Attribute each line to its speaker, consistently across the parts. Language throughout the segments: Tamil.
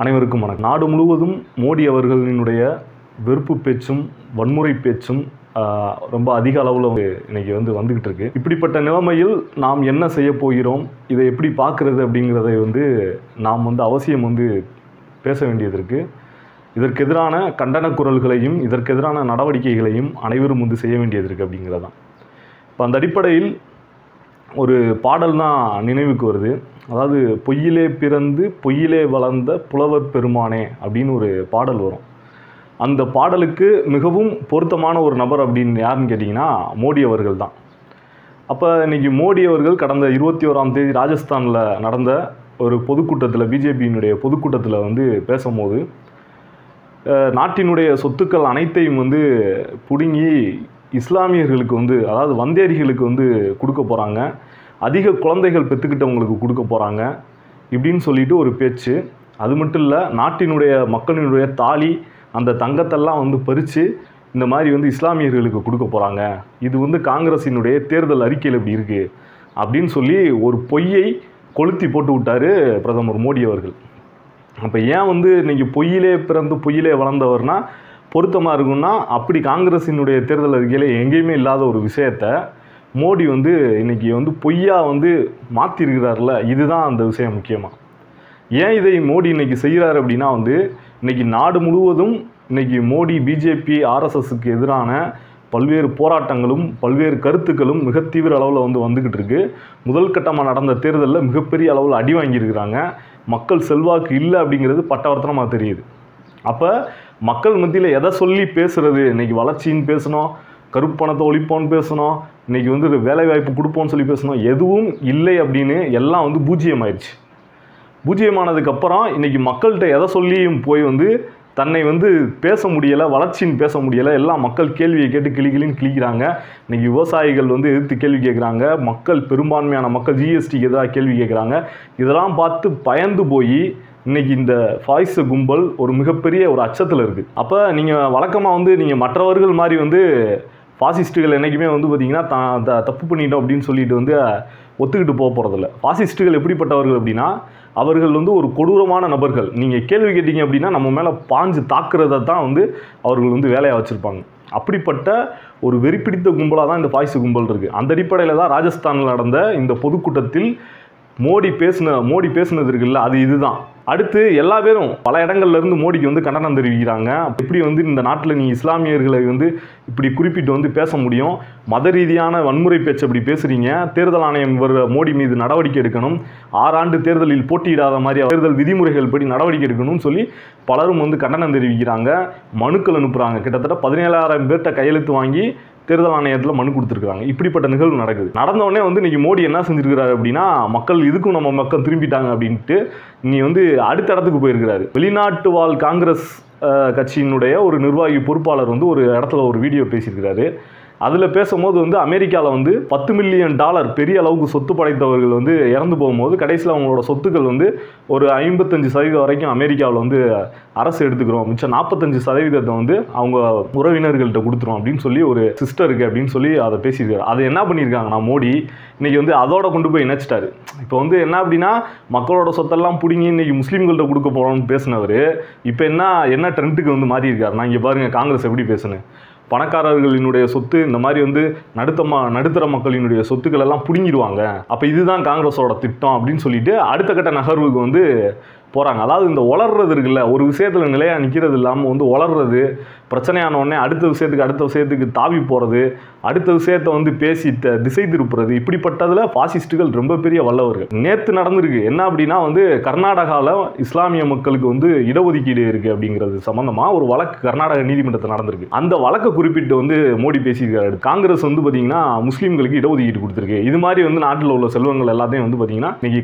Speaker 1: அனைவருக்கும் வணக்கம். நாடு முழுவதும் மோடி அவர்களினுடைய வெறுப்பு பேச்சும் வன்முறை பேச்சும் ரொம்ப அதிக அளவில் இன்னைக்கு வந்துக்கிட்டு இருக்கு. இப்படிப்பட்ட நிலைமையில் நாம் என்ன செய்ய போகிறோம், இதை எப்படி பார்க்குறது அப்படிங்கிறதை நாம் அவசியம் பேச வேண்டியது இருக்குது. இதற்கு எதிரான கண்டன குரல்களையும் இதற்கு எதிரான நடவடிக்கைகளையும் அனைவரும் செய்ய வேண்டியது இருக்குது அப்படிங்கிறது தான். இப்போ அந்த அடிப்படையில் ஒரு பாடல் தான் நினைவுக்கு வருது. அதாவது பொய்யிலே பிறந்து பொய்யிலே வளர்ந்த புலவர் பெருமானே அப்படின்னு ஒரு பாடல் வரும். அந்த பாடலுக்கு மிகவும் பொருத்தமான ஒரு நபர் அப்படின்னு யாருன்னு கேட்டிங்கன்னா மோடி அவர்கள் தான். அப்போ இன்றைக்கி மோடி அவர்கள் கடந்த 21ஆம் தேதி ராஜஸ்தானில் நடந்த ஒரு பொதுக்கூட்டத்தில், பிஜேபியினுடைய பொதுக்கூட்டத்தில் பேசும்போது நாட்டினுடைய சொத்துக்கள் அனைத்தையும் பிடுங்கி இஸ்லாமியர்களுக்கு அதாவது வந்தேரிகளுக்கு கொடுக்க போகிறாங்க, அதிக குழந்தைகள் பெற்றுக்கிட்டவங்களுக்கு கொடுக்க போகிறாங்க இப்படின்னு சொல்லிட்டு ஒரு பேச்சு. அது மட்டும் இல்லை, நாட்டினுடைய மக்களினுடைய தாலி அந்த தங்கத்தெல்லாம் பறித்து இந்த மாதிரி இஸ்லாமியர்களுக்கு கொடுக்க போகிறாங்க. இது காங்கிரஸினுடைய தேர்தல் அறிக்கையில் இப்படி இருக்குது அப்படின்னு சொல்லி ஒரு பொய்யை கொளுத்தி போட்டு விட்டார் பிரதமர் மோடி அவர்கள். அப்போ ஏன் இன்றைக்கி பொய்யிலே பிறந்து பொய்யிலே வளர்ந்தவர்னா பொருத்தமாக இருக்குன்னா, அப்படி காங்கிரஸினுடைய தேர்தல் அறிக்கையில் எங்கேயுமே இல்லாத ஒரு விஷயத்தை மோடி இன்றைக்கி பொய்யா மாற்றிருக்கிறார்ல, இதுதான் அந்த விஷயம் முக்கியமாக. ஏன் இதை மோடி இன்றைக்கி செய்கிறார் அப்படின்னா இன்றைக்கி நாடு முழுவதும் இன்றைக்கி மோடி, பிஜேபி, ஆர்எஸ்எஸ்க்கு எதிரான பல்வேறு போராட்டங்களும் பல்வேறு கருத்துக்களும் மிக தீவிர அளவில் வந்துக்கிட்டு இருக்குது. முதல் கட்டமாக நடந்த தேர்தலில் மிகப்பெரிய அளவில் அடி வாங்கியிருக்கிறாங்க. மக்கள் செல்வாக்கு இல்லை அப்படிங்கிறது பட்டவர்த்தனமாக தெரியுது. அப்போ மக்கள் மத்தியில் எதை சொல்லி பேசுகிறது, இன்றைக்கி வளர்ச்சின்னு பேசணும், கருப்பணத்தை ஒழிப்போன்னு பேசணும், இன்றைக்கி வேலைவாய்ப்பு கொடுப்போன்னு சொல்லி பேசணும், எதுவும் இல்லை அப்படின்னு எல்லாம் பூஜ்ஜியமாயிடுச்சு. பூஜ்ஜியமானதுக்கப்புறம் இன்றைக்கி மக்கள்கிட்ட எதை சொல்லியும் போய் தன்னை பேச முடியலை, வளர்ச்சின்னு பேச முடியலை, எல்லாம் மக்கள் கேள்வியை கேட்டு கிளிகிளின்னு கிளிக்கிறாங்க. இன்றைக்கி விவசாயிகள் எதிர்த்து கேள்வி கேட்குறாங்க, மக்கள் பெரும்பான்மையான மக்கள் ஜிஎஸ்டிக்கு எதிராக கேள்வி கேட்குறாங்க. இதெல்லாம் பார்த்து பயந்து போய் இன்றைக்கி இந்த ஃபாய்ஸ் கும்பல் ஒரு மிகப்பெரிய ஒரு அச்சத்தில் இருக்குது. அப்போ நீங்கள் வழக்கமாக நீங்கள் மற்றவர்கள் மாதிரி ஃபாசிஸ்ட்டுகள் என்றைக்குமே பார்த்திங்கன்னா தப்பு பண்ணிட்டோம் அப்படின்னு சொல்லிட்டு ஒத்துக்கிட்டு போக போகிறதில்ல. ஃபாசிஸ்ட்டுகள் எப்படிப்பட்டவர்கள் அப்படின்னா, அவர்கள் ஒரு கொடூரமான நபர்கள். நீங்கள் கேள்வி கேட்டீங்க அப்படின்னா நம்ம மேலே பாஞ்சு தாக்குறதை தான் அவர்கள் வேலையாக வச்சுருப்பாங்க. அப்படிப்பட்ட ஒரு வெறிப்பிடித்த கும்பலாக தான் இந்த ஃபாய்ஸ் கும்பல் இருக்குது. அந்த அடிப்படையில் தான் ராஜஸ்தானில் நடந்த இந்த பொதுக்கூட்டத்தில் மோடி பேசுனது இருக்குல்ல, அது இதுதான். அடுத்து எல்லா பேரும் பல இடங்கள்லேருந்து மோடிக்கு கண்டனம் தெரிவிக்கிறாங்க. எப்படி இந்த நாட்டில் நீ இஸ்லாமியர்களை இப்படி குறிப்பிட்டு பேச முடியும், மத ரீதியான வன்முறை பேச்சு அப்படி பேசுகிறீங்க, தேர்தல் ஆணையம் மோடி மீது நடவடிக்கை எடுக்கணும், 6 ஆண்டு தேர்தலில் போட்டியிடாத மாதிரி தேர்தல் விதிமுறைகள் படி நடவடிக்கை எடுக்கணும்னு சொல்லி பலரும் கண்டனம் தெரிவிக்கிறாங்க, மனுக்கள் அனுப்புகிறாங்க. கிட்டத்தட்ட 17,000 பேர்கிட்ட கையெழுத்து வாங்கி தேர்தல் ஆணையத்தில் மனு கொடுத்துருக்காங்க. இப்படிப்பட்ட நிகழ்வு நடக்குது. நடந்தவுடனே இன்றைக்கி மோடி என்ன செஞ்சுருக்கிறாரு அப்படின்னா, மக்கள் இதுக்கும் நம்ம மக்கள் திரும்பிட்டாங்க அப்படின்ட்டு நீ அடுத்த இடத்துக்கு போயிருக்கிறாரு. வெளிநாட்டு வாழ் காங்கிரஸ் கட்சியினுடைய ஒரு நிர்வாகி பொறுப்பாளர் ஒரு இடத்துல ஒரு வீடியோ பேசியிருக்கிறாரு. அதில் பேசும்போது அமெரிக்காவில் $10 மில்லியன் பெரிய அளவுக்கு சொத்து படைத்தவர்கள் இறந்து போகும்போது கடைசியில் அவங்களோட சொத்துக்கள் ஒரு 55% வரைக்கும் அமெரிக்காவில் அரசு எடுத்துக்கிறோம், மிச்சம் 45% அவங்க உறவினர்கள்ட்ட கொடுத்துரும் அப்படின்னு சொல்லி ஒரு சிஸ்டருக்கு அப்படின்னு சொல்லி அதை பேசியிருக்காரு. அதை என்ன பண்ணியிருக்காங்கன்னா மோடி இன்றைக்கி அதோட கொண்டு போய் இணைச்சிட்டாரு. இப்போ என்ன அப்படின்னா, மக்களோட சொத்தெல்லாம் பிடிங்கி இன்றைக்கி முஸ்லீம்கள்ட்ட கொடுக்க போகிறோம்னு பேசினவர் இப்போ என்ன ட்ரெண்டுக்கு மாறி இருக்காரு. நான் இங்கே பாருங்கள் காங்கிரஸ் எப்படி பேசுனேன், பணக்காரர்களினுடைய சொத்து இந்த மாதிரி நடுத்தர மக்களினுடைய சொத்துக்கள் எல்லாம் பிடுங்கிடுவாங்க, அப்போ இதுதான் காங்கிரஸோட திட்டம் அப்படின்னு சொல்லிட்டு அடுத்த கட்ட நகர்வுக்கு போகிறாங்க. அதாவது இந்த வளர்றது இருக்குல்ல, ஒரு விஷயத்தில் நிலையாக நிற்கிறது இல்லாமல் வளர்றது, பிரச்சனையான உடனே அடுத்த விஷயத்துக்கு தாவி போகிறது, அடுத்த விஷயத்தை பேசி திசை திருப்புறது, இப்படிப்பட்டதில் ஃபாசிஸ்ட்டுகள் ரொம்ப பெரிய வல்லவர்கள். நேற்று நடந்திருக்கு என்ன அப்படின்னா கர்நாடகாவில் இஸ்லாமிய மக்களுக்கு இடஒதுக்கீடு இருக்குது அப்படிங்கிறது சம்மந்தமாக ஒரு வழக்கு கர்நாடக நீதிமன்றத்தில் நடந்திருக்கு. அந்த வழக்கை குறிப்பிட்டு மோடி பேசியிருக்காரு. காங்கிரஸ் பார்த்திங்கன்னா முஸ்லீம்களுக்கு இடஒதுக்கீடு கொடுத்துருக்கு, இது மாதிரி நாட்டில் உள்ள செல்வங்கள் எல்லாத்தையும் பார்த்திங்கன்னா இன்றைக்கி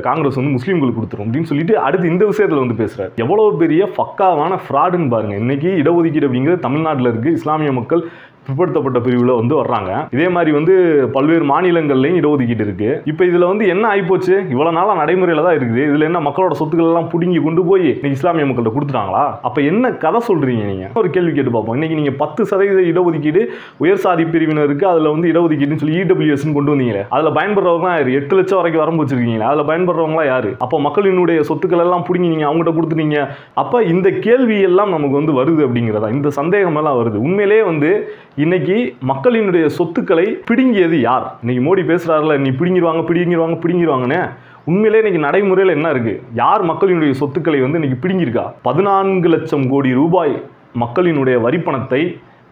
Speaker 1: காங்கிரஸ் முஸ்லீம்களுக்கு கொடுத்துரும் அப்படின்னு சொல்லிட்டு அடுத்து இந்த விஷயத்தில் பேசுகிறார். எவ்வளோ பெரிய ஃபக்காவான ஃப்ராடுன்னு பாருங்கள். இன்றைக்கி இடஒதுக்கீடு அப்படிங்கிறது தமிழ்நாட்டில் இருக்குது, இஸ்லாமிய மக்கள் பிற்படுத்தப்பட்ட பிரிவில் வந்து வர்றாங்க. இதே மாதிரி வந்து பல்வேறு மாநிலங்கள்லையும் இடஒதுக்கீடு இருக்கு. இப்போ இதில் வந்து என்ன ஆகிப்போச்சு, இவ்வளோ நாளாக நடைமுறையில் தான் இருக்குது. இதில் என்ன மக்களோட சொத்துக்கள் எல்லாம் பிடுங்கி கொண்டு போய் இன்னைக்கு இஸ்லாமிய மக்கள்கிட்ட கொடுத்துட்டாங்களா? அப்போ என்ன கதை சொல்றீங்க நீங்க? ஒரு கேள்வி கேட்டு பார்ப்போம். இன்னைக்கு நீங்க 10% இடஒதுக்கீடு உயர் சாதி பிரிவினருக்கு அதில் வந்து இடஒதுக்கீடுன்னு சொல்லி இடபிள்யூஎஸ் கொண்டு வந்தீங்களே, அதில் பயன்படுறவங்க 8 லட்சம் வரைக்கும் வரம்பு வச்சிருக்கீங்களா? அதில் பயன்படுறவங்களா யாரு? அப்போ மக்களினுடைய சொத்துக்கள் எல்லாம் பிடுங்கி நீங்க அவங்ககிட்ட கொடுத்துட்டீங்க. அப்போ இந்த கேள்வி எல்லாம் நமக்கு வந்து வருது அப்படிங்கிறதா, இந்த சந்தேகம் எல்லாம் வருது. உண்மையிலேயே வந்து இன்னைக்கு மக்களினுடைய சொத்துக்களை பிடுங்கியது யார்? இன்னைக்கு மோடி பேசுறாருல, நீ பிடுங்கிடுவாங்கன்னு. உண்மையிலே இன்னைக்கு நடைமுறையில் என்ன இருக்கு? யார் மக்களினுடைய சொத்துக்களை வந்து இன்னைக்கு பிடுங்கியிருக்கா? 14 லட்சம் கோடி ரூபாய் மக்களினுடைய வரிப்பணத்தை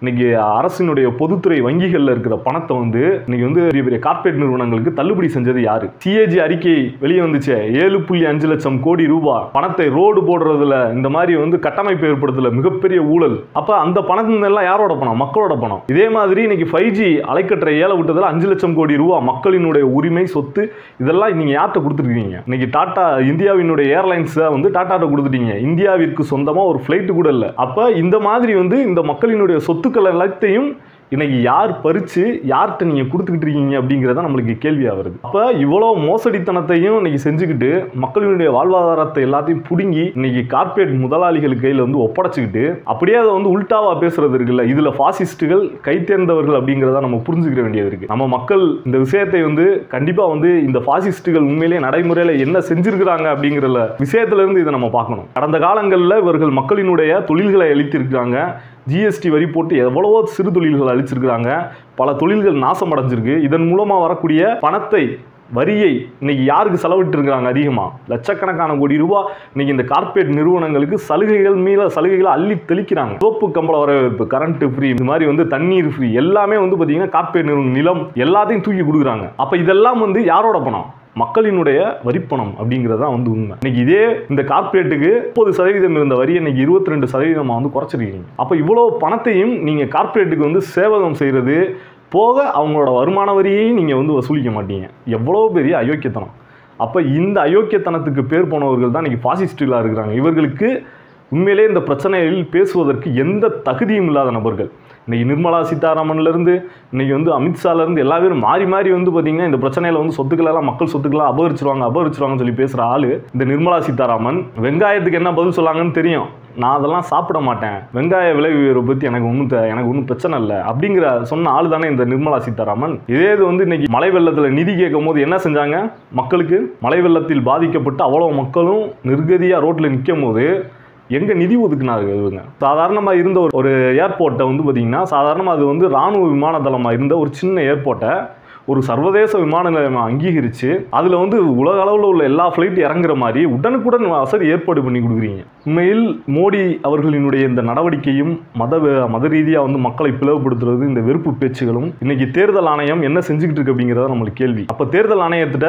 Speaker 1: இன்னைக்கு அரசினுடைய பொதுத்துறை வங்கிகளில் இருக்கிற பணத்தை வந்து இன்னைக்கு வந்து பெரிய பெரிய கார்ப்பரேட் நிறுவனங்களுக்கு தள்ளுபடி செஞ்சது யாரு? சிஏஜி அறிக்கை வெளியே வந்துச்சு. 7.5 லட்சம் கோடி ரூபாய் பணத்தை ரோடு போடுறதுல, இந்த மாதிரி வந்து கட்டமைப்பு ஏற்படுத்தல மிகப்பெரிய ஊழல். அப்ப அந்த பணம் எல்லாம் யாரோட பணம்? மக்களோட பணம். இதே மாதிரி இன்னைக்கு 5G அலைக்கற்றை ஏல விட்டதுல 5 லட்சம் கோடி ரூபாய் மக்களினுடைய உரிமை சொத்து இதெல்லாம் நீங்க யார்கிட்ட கொடுத்துருக்கீங்க? இன்னைக்கு டாடா இந்தியாவினுடைய ஏர்லைன்ஸ் வந்து டாடாட்ட கொடுத்துட்டீங்க. இந்தியாவிற்கு சொந்தமா ஒரு ஃபிளைட் கூட இல்லை. அப்ப இந்த மாதிரி வந்து இந்த மக்களினுடைய சொத்து எல்லாத்தையும் இன்னைக்கு யார் பறிச்சு யார்கிட்ட நீங்க கொடுத்துக்கிட்டு இருக்கீங்க அப்படிங்கிறத நம்மளுக்கு கேள்வியா வருது. அப்ப இவ்வளவு மோசடித்தனத்தையும் இன்னைக்கு செஞ்சுக்கிட்டு மக்களினுடைய வாழ்வாதாரத்தை எல்லாத்தையும் புடுங்கி இன்னைக்கு கார்ப்பரேட் முதலாளிகள் கையில வந்து ஒப்படைச்சுக்கிட்டு அப்படியே அதை வந்து உல்டாவா பேசுறது இருக்குல்ல, இதுல பாசிஸ்டுகள் கை தேர்ந்தவர்கள் அப்படிங்கிறத நம்ம புரிஞ்சுக்கிற வேண்டியது இருக்கு. நம்ம மக்கள் இந்த விஷயத்தை வந்து கண்டிப்பா வந்து இந்த பாசிஸ்டுகள் உண்மையிலேயே நடைமுறையில என்ன செஞ்சிருக்கிறாங்க அப்படிங்கிற விஷயத்துல இருந்து இதை நம்ம பார்க்கணும். கடந்த காலங்களில் இவர்கள் மக்களினுடைய தொழில்களை அளித்திருக்கிறாங்க. ஜிஎஸ்டி வரி போட்டு எவ்வளவோ சிறு தொழில்கள் அழிச்சிருக்கிறாங்க. பல தொழில்கள் நாசம் அடைஞ்சிருக்கு. இதன் மூலமா வரக்கூடிய பணத்தை, வரியை இன்னைக்கு யாருக்கு செலவிட்டு இருக்காங்க? அதிகமா லட்சக்கணக்கான கோடி ரூபாய் இன்னைக்கு இந்த கார்ப்பரேட் நிறுவனங்களுக்கு சலுகைகள் மீது சலுகைகளை அள்ளி தெளிக்கிறாங்க. சோப்பு கம்பள வரவேற்பு, கரண்ட் ஃப்ரீ, இந்த மாதிரி வந்து தண்ணீர் ஃப்ரீ, எல்லாமே வந்து பாத்தீங்கன்னா கார்ப்பரேட் நிறுவனம், நிலம் எல்லாத்தையும் தூக்கி கொடுக்குறாங்க. அப்ப இதெல்லாம் வந்து யாரோட பணம்? மக்களினுடைய வரிப்பணம் அப்படிங்கிறதா வந்து உண்மை. இன்னைக்கு இதே இந்த கார்ப்பரேட்டுக்கு 30% இருந்த வரி இன்னைக்கு 22% வந்து குறைச்சிருக்கீங்க. அப்ப இவ்வளவு பணத்தையும் நீங்க கார்ப்பரேட்டுக்கு வந்து சேவகம் செய்யறது போக அவங்களோட வருமான வரியையும் நீங்க வந்து வசூலிக்க மாட்டீங்க. எவ்வளவு பெரிய அயோக்கியத்தனம். அப்ப இந்த அயோக்கியத்தனத்துக்கு பேர் போனவர்கள் தான் இன்னைக்கு பாசிஸ்டுகளா இருக்கிறாங்க. இவர்களுக்கு உண்மையிலே இந்த பிரச்சனையில் பேசுவதற்கு எந்த தகுதியும் இல்லாத நபர்கள். இன்னைக்கு நிர்மலா சீதாராமன்ல இருந்து இன்னைக்கு வந்து அமித்ஷால இருந்து எல்லா பேரும் மாறி மாறி வந்து பாத்தீங்கன்னா இந்த பிரச்சனையில வந்து சொத்துக்களெல்லாம் மக்கள் சொத்துக்களை அபகரிச்சிருவாங்கன்னு சொல்லி பேசுற ஆளு இந்த நிர்மலா சீதாராமன். வெங்காயத்துக்கு என்ன பதில் சொல்லாங்கன்னு தெரியும். நான் அதெல்லாம் சாப்பிட மாட்டேன், வெங்காய விலை உயர்வை பற்றி எனக்கு ஒன்றும் பிரச்சனை இல்லை அப்படிங்கிற சொன்ன ஆள் தானே இந்த நிர்மலா சீதாராமன். இதே இது வந்து இன்னைக்கு மழை வெள்ளத்தில் நிதி கேட்கும் போது என்ன செஞ்சாங்க? மக்களுக்கு மழை வெள்ளத்தில் பாதிக்கப்பட்டு அவ்வளோ மக்களும் நிர்கதியாக ரோட்டில் நிற்கும் போது எங்கே நிதி ஒதுக்குனார்கள் இவங்க? சாதாரணமாக இருந்த ஒரு ஏர்போர்ட்டை வந்து பார்த்தீங்கன்னா, சாதாரணமாக அது வந்து இராணுவ விமான தளமாக இருந்த ஒரு சின்ன ஏர்போர்ட்டை ஒரு சர்வதேச விமான நிலையம் அங்கீகரித்து அதில் வந்து உலக அளவில் உள்ள எல்லா ஃப்ளைட் இறங்குற மாதிரி உடனுக்குடன் வசதி ஏற்பாடு பண்ணி கொடுக்குறீங்க. உண்மையில் மோடி அவர்களினுடைய இந்த நடவடிக்கையும் மத ரீதியாக வந்து மக்களை பிளவுபடுத்துறது, இந்த வெறுப்பு பேச்சுகளும் இன்னைக்கு தேர்தல் ஆணையம் என்ன செஞ்சுக்கிட்டு இருக்கு அப்படிங்கிறத நம்மளுக்கு கேள்வி. அப்போ தேர்தல் ஆணையத்திட்ட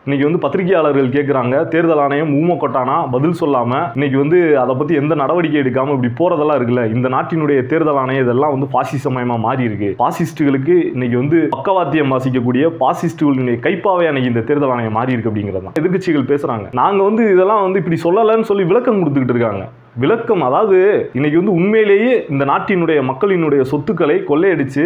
Speaker 1: இன்னைக்கு வந்து பத்திரிகையாளர்கள் கேட்குறாங்க, தேர்தல் ஆணையம் ஊமக்கொட்டானா பதில் சொல்லாமல் இன்னைக்கு வந்து அதை பற்றி எந்த நடவடிக்கை எடுக்காமல் இப்படி போகிறதெல்லாம் இருக்குல்ல, இந்த நாட்டினுடைய தேர்தல் ஆணையம் இதெல்லாம் வந்து பாசிசமயமாக மாறி இருக்கு. பாசிஸ்டுகளுக்கு இன்னைக்கு வந்து பக்கவாத்தியம் வாசிக்கக்கூடிய பாசிஸ்டுகளுடைய கைப்பாவை அன்னைக்கு இந்த தேர்தல் ஆணையம் மாறி இருக்கு அப்படிங்கிறது தான் எதிர்க்கட்சிகள் பேசுகிறாங்க. நாங்கள் வந்து இதெல்லாம் வந்து இப்படி சொல்லலைன்னு சொல்லி விளக்கம் கொடுத்துக்கிட்டு இருக்காங்க. விளக்கம் அதாவது இன்னைக்கு வந்து உண்மையிலேயே இந்த நாட்டினுடைய மக்களினுடைய சொத்துக்களை கொள்ளையடிச்சு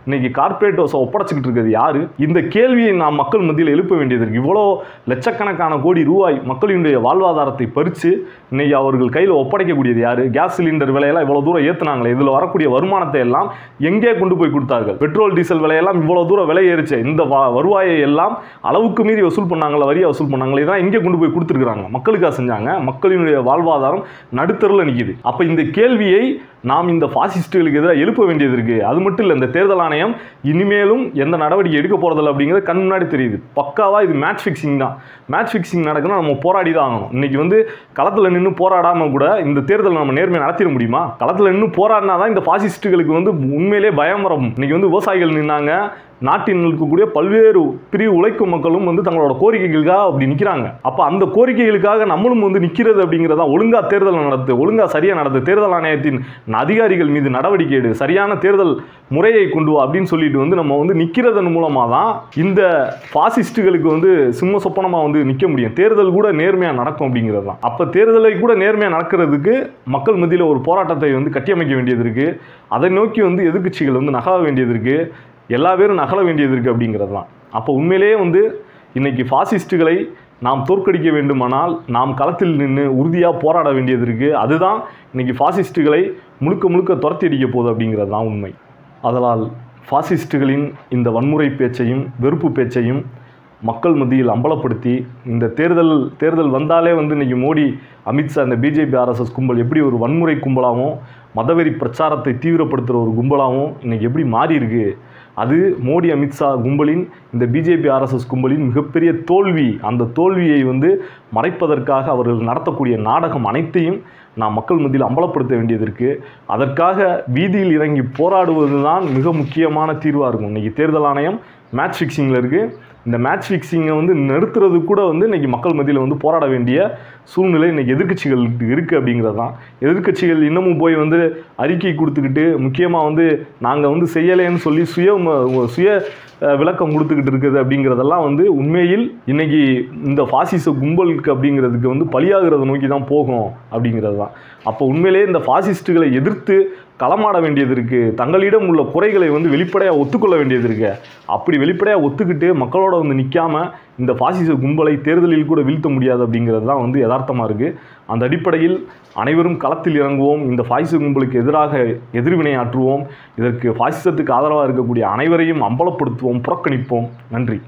Speaker 1: இன்னைக்கு கார்ப்பரேட் ஒப்படைச்சிக்கிட்டு இருக்கிறது யாரு? இந்த கேள்வியை நாம் மக்கள் மத்தியில் எழுப்ப வேண்டியது இருக்கு. இவ்வளோ லட்சக்கணக்கான கோடி ரூபாய் மக்களினுடைய வாழ்வாதாரத்தை பறித்து இன்னைக்கு அவர்கள் கையில் ஒப்படைக்கக்கூடியது யாரு? கேஸ் சிலிண்டர் விலையெல்லாம் இவ்வளோ தூரம் ஏற்றுனாங்களே, இதில் வரக்கூடிய வருமானத்தை எல்லாம் எங்கே கொண்டு போய் கொடுத்தார்கள்? பெட்ரோல் டீசல் விலையெல்லாம் இவ்வளோ தூரம் விலை ஏறிச்சு, இந்த வருவாயை எல்லாம் அளவுக்கு மீறி வசூல் பண்ணாங்களா, வரியை வசூல் பண்ணாங்களே, இதெல்லாம் எங்கே கொண்டு போய் கொடுத்துருக்காங்க? மக்களுக்காக செஞ்சாங்க. மக்களினுடைய வாழ்வாதாரம் நடுத்தரில் நிற்கிது. அப்போ இந்த கேள்வியை நாம் இந்த பாசிஸ்டுகளுக்கு எதிராக எழுப்ப வேண்டியது இருக்கு. அது மட்டும் இல்லை, இந்த தேர்தல் ஆணையம் இனிமேலும் எந்த நடவடிக்கை எடுக்க போறதில்லை அப்படிங்கிறது கண் முன்னாடி தெரியுது. பக்காவா இது மேட்ச் ஃபிக்சிங் தான். மேட்ச் ஃபிக்சிங் நடக்கணும், நம்ம போராடி தான் ஆகணும். இன்னைக்கு வந்து களத்தில் நின்று போராடாம கூட இந்த தேர்தல் நம்ம நேர்மையை நடத்திட முடியுமா? களத்தில் நின்று போராடினா தான் இந்த பாசிஸ்டுகளுக்கு வந்து உண்மையிலே பயம் வரும். இன்னைக்கு வந்து விவசாயிகள் நின்னாங்க, நாட்டில் இருக்கக்கூடிய பல்வேறு பிரிவு உழைக்கும் மக்களும் வந்து தங்களோட கோரிக்கைகளுக்காக அப்படி நிற்கிறாங்க. அப்போ அந்த கோரிக்கைகளுக்காக நம்மளும் வந்து நிற்கிறது அப்படிங்கிறதா ஒழுங்கா தேர்தல் நடத்து, ஒழுங்கா சரியா நடத்து, தேர்தல் ஆணையத்தின் அதிகாரிகள் மீது நடவடிக்கை எடு, சரியான தேர்தல் முறையை கொண்டு வா அப்படின்னு சொல்லிட்டு வந்து நம்ம வந்து நிற்கிறதன் மூலமாக தான் இந்த பாசிஸ்டுகளுக்கு வந்து சிம்ம சொப்பனமாக வந்து நிற்க முடியும். தேர்தல் கூட நேர்மையாக நடக்கும் அப்படிங்கிறது தான். அப்போ தேர்தலை கூட நேர்மையாக நடக்கிறதுக்கு மக்கள் மத்தியில் ஒரு போராட்டத்தை வந்து கட்டியமைக்க வேண்டியது இருக்குது. அதை நோக்கி வந்து எதிர்க்கட்சிகள் வந்து நகர வேண்டியது இருக்குது, எல்லா பேரும் நகர வேண்டியது இருக்குது அப்படிங்கிறது தான். அப்போ உண்மையிலேயே வந்து இன்றைக்கி ஃபாசிஸ்டுகளை நாம் தோற்கடிக்க வேண்டுமானால் நாம் களத்தில் நின்று உறுதியாக போராட வேண்டியது இருக்குது. அதுதான் இன்றைக்கி ஃபாசிஸ்டுகளை முழுக்க முழுக்க துரத்தி அடிக்க போகுது அப்படிங்கிறது தான் உண்மை. அதனால் ஃபாசிஸ்டுகளின் இந்த வன்முறை பேச்சையும் வெறுப்பு பேச்சையும் மக்கள் மத்தியில் அம்பலப்படுத்தி இந்த தேர்தல் வந்தாலே வந்து இன்றைக்கி மோடி, அமித்ஷா, இந்த பிஜேபி ஆர்எஸ்எஸ் கும்பல் எப்படி ஒரு வன்முறை கும்பலாகவும் மதவெறி பிரச்சாரத்தை தீவிரப்படுத்துகிற ஒரு கும்பலாகவும் இன்றைக்கி எப்படி மாறி இருக்கு, அது மோடி அமித்ஷா கும்பலின் இந்த பிஜேபி ஆர்எஸ்எஸ் கும்பலின் மிகப்பெரிய தோல்வி. அந்த தோல்வியை வந்து மறைப்பதற்காக அவர்கள் நடத்தக்கூடிய நாடகம் அனைத்தையும் நாம் மக்கள் மத்தியில் அம்பலப்படுத்த வேண்டியது இருக்குது. அதற்காக வீதியில் இறங்கி போராடுவது தான் மிக முக்கியமான தீர்வாக இருக்கும். இன்றைக்கி தேர்தல் ஆணையம் மேட்ச் ஃபிக்ஸிங்கில் இருக்குது. இந்த மேட்ச் ஃபிக்ஸிங்கை வந்து நிறுத்துறது கூட வந்து இன்றைக்கி மக்கள் மத்தியில் வந்து போராட வேண்டிய சூழ்நிலை இன்றைக்கி எதிர்க்கட்சிகளுக்கு இருக்குது அப்படிங்கிறது தான். எதிர்க்கட்சிகள் இன்னமும் போய் வந்து அறிக்கை கொடுத்துக்கிட்டு முக்கியமாக வந்து நாங்கள் வந்து செய்யலைன்னு சொல்லி சுய விளக்கம் கொடுத்துக்கிட்டு இருக்குது அப்படிங்கிறதெல்லாம் வந்து உண்மையில் இன்றைக்கி இந்த பாசிச கும்பலுக்கு அப்படிங்கிறதுக்கு வந்து பலியாகிறத நோக்கி தான் போகும் அப்படிங்கிறது தான். அப்போ உண்மையிலே இந்த பாசிஸ்டுகளை எதிர்த்து களமாட வேண்டியது இருக்குது. தங்களிடம் உள்ள குறைகளை வந்து வெளிப்படையாக ஒத்துக்கொள்ள வேண்டியது இருக்குது. அப்படி வெளிப்படையாக ஒத்துக்கிட்டு மக்களோட வந்து நிற்காமல் இந்த பாசிச கும்பலை தேர்தலில் கூட வீழ்த்த முடியாது அப்படிங்கிறது தான் வந்து யதார்த்தமாக இருக்குது. அந்த அடிப்படையில் அனைவரும் களத்தில் இறங்குவோம். இந்த பாசிச கும்பலுக்கு எதிராக எதிர்வினை ஆற்றுவோம். இதற்கு பாசிசத்துக்கு ஆதரவாக இருக்கக்கூடிய அனைவரையும் அம்பலப்படுத்துவோம், புறக்கணிப்போம். நன்றி.